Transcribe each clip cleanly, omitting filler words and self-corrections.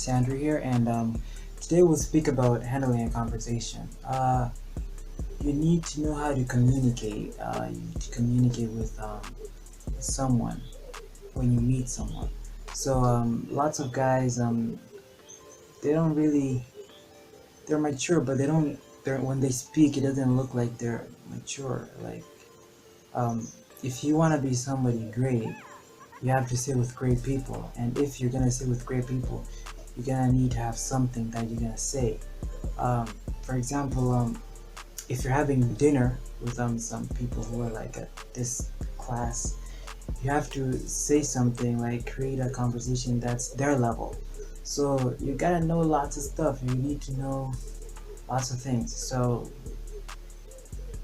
it's Andrew here, and today we'll speak about handling a conversation. You need to know how to communicate. You need to communicate with someone when you meet someone. So lots of guys, they don't really, they're mature, but they don't. They're when they speak, it doesn't look like they're mature. Like um, if you want to be somebody great, you have to sit with great people, and if you're gonna sit with great people, you're gonna need to have something that you're gonna say. um, for example, if you're having dinner with some people who are like at this class, you have to say something, like create a conversation that's their level. So you gotta know lots of stuff, you need to know lots of things. So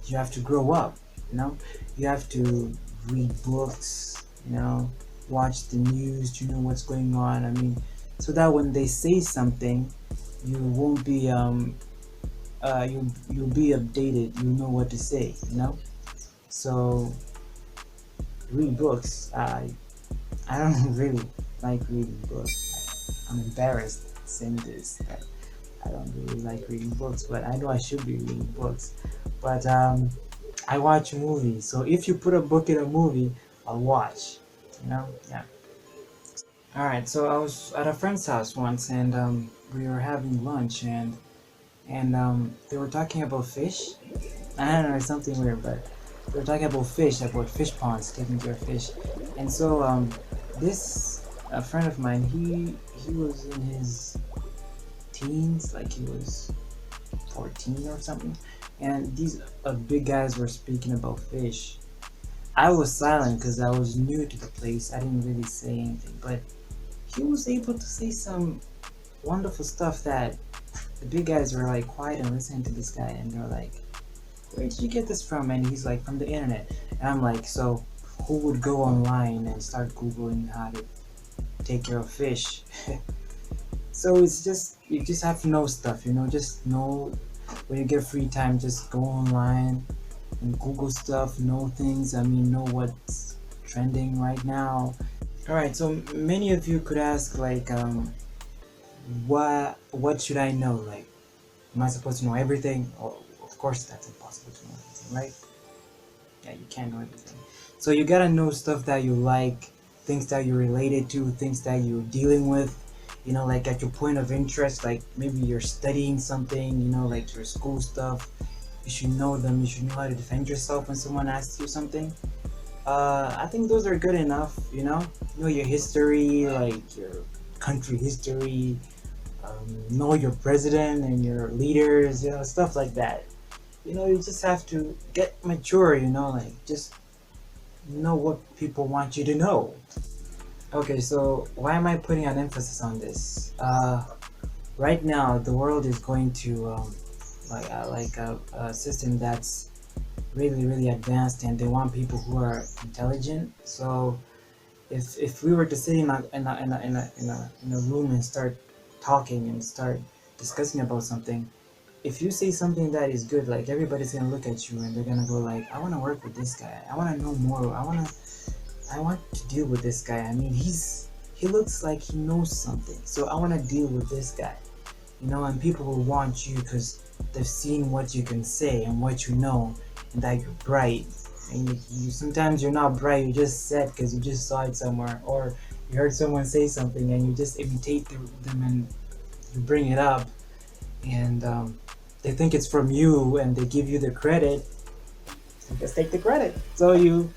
you have to grow up, you know, you have to read books, you know, watch the news to know what's going on. I mean, so that when they say something, you won't be you'll be updated, you know what to say, you know. So read books. I don't really like reading books. I'm embarrassed saying this, that I don't really like reading books, but I know I should be reading books. But I watch movies, so if you put a book in a movie, I'll watch, you know. Yeah. All right, so I was at a friend's house once, and we were having lunch, and they were talking about fish. I don't know, it's something weird, but they were talking about fish ponds, taking care of fish. And so this a friend of mine, he was in his teens, like he was 14 or something, and these big guys were speaking about fish. I was silent because I was new to the place. I didn't really say anything, but he was able to say some wonderful stuff that the big guys were like quiet and listening to this guy, and they're like, where did you get this from? And he's like, from the internet. And I'm like, so who would go online and start googling how to take care of fish? So it's just, you just have to know stuff, you know, just know when you get free time, just go online and google stuff, know things. I mean, know what's trending right now. All right, so many of you could ask, like, what should I know? Like, am I supposed to know everything? Oh, of course that's impossible to know everything, right? Yeah, you can't know everything. So you gotta know stuff that you like, things that you're related to, things that you're dealing with, you know, like at your point of interest, like maybe you're studying something, you know, like your school stuff. You should know them, you should know how to defend yourself when someone asks you something. I think those are good enough, you know your history, like your country history, know your president and your leaders, you know, stuff like that. You know, you just have to get mature, you know, like just know what people want you to know. Okay, so why am I putting an emphasis on this? Right now, the world is going to like a system that's really, really advanced, and they want people who are intelligent. So if we were to sit in a room and start talking and start discussing about something, if you say something that is good, like everybody's gonna look at you and they're gonna go like, I want to work with this guy. I want to know more. I want to deal with this guy. I mean, he looks like he knows something. So I want to deal with this guy. You know, and people will want you because they've seen what you can say and what you know, and that you're bright. And you sometimes you're not bright. You just said because you just saw it somewhere, or you heard someone say something and you just imitate them and you bring it up, and they think it's from you and they give you the credit. You just take the credit. So you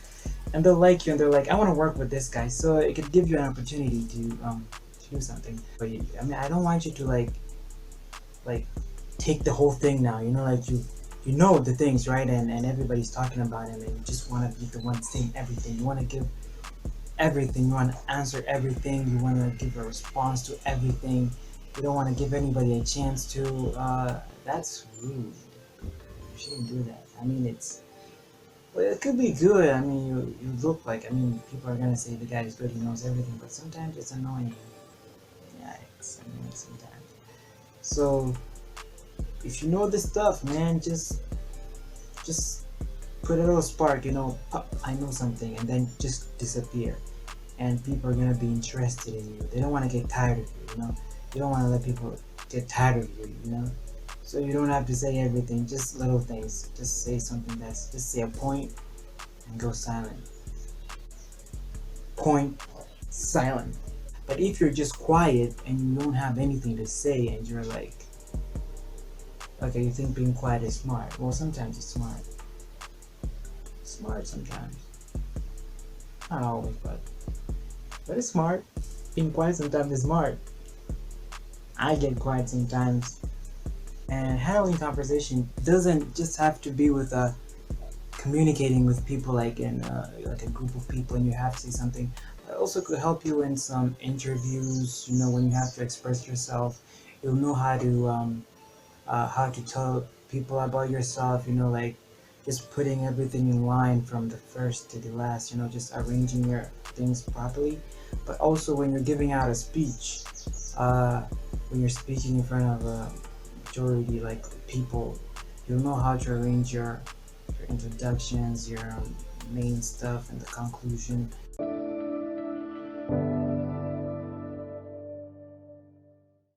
and they'll like you and they're like, I want to work with this guy. So it could give you an opportunity to do something. But I mean, I don't want you to like take the whole thing now. You know, like you know the things, right? And everybody's talking about it, and you just want to be the one saying everything. You want to give everything. You want to answer everything. You want to give a response to everything. You don't want to give anybody a chance to. That's rude. You shouldn't do that. I mean, well, it could be good. I mean, you look like. I mean, people are gonna say the guy is good. He knows everything, but sometimes it's annoying. Yeah, it's annoying sometimes. So if you know this stuff, man, just put a little spark. You know, pop, I know something, and then just disappear. And people are gonna be interested in you. They don't want to get tired of you. You know, You don't want to let people get tired of you, you know. So you don't have to say everything, just little things. Just say something that's just say a point and go silent. Point, silent. But if you're just quiet and you don't have anything to say and you're like, okay, you think being quiet is smart. Well, sometimes it's smart. Smart sometimes. Not always, but it's smart. Being quiet sometimes is smart. I get quiet sometimes. And handling conversation doesn't just have to be with communicating with people like a group of people and you have to say something. It also could help you in some interviews. You know, when you have to express yourself, you'll know how to tell people about yourself. You know, like just putting everything in line from the first to the last. You know, just arranging your things properly. But also when you're giving out a speech, uh, when you're speaking in front of a majority like people, you'll know how to arrange your introductions, your main stuff, and the conclusion.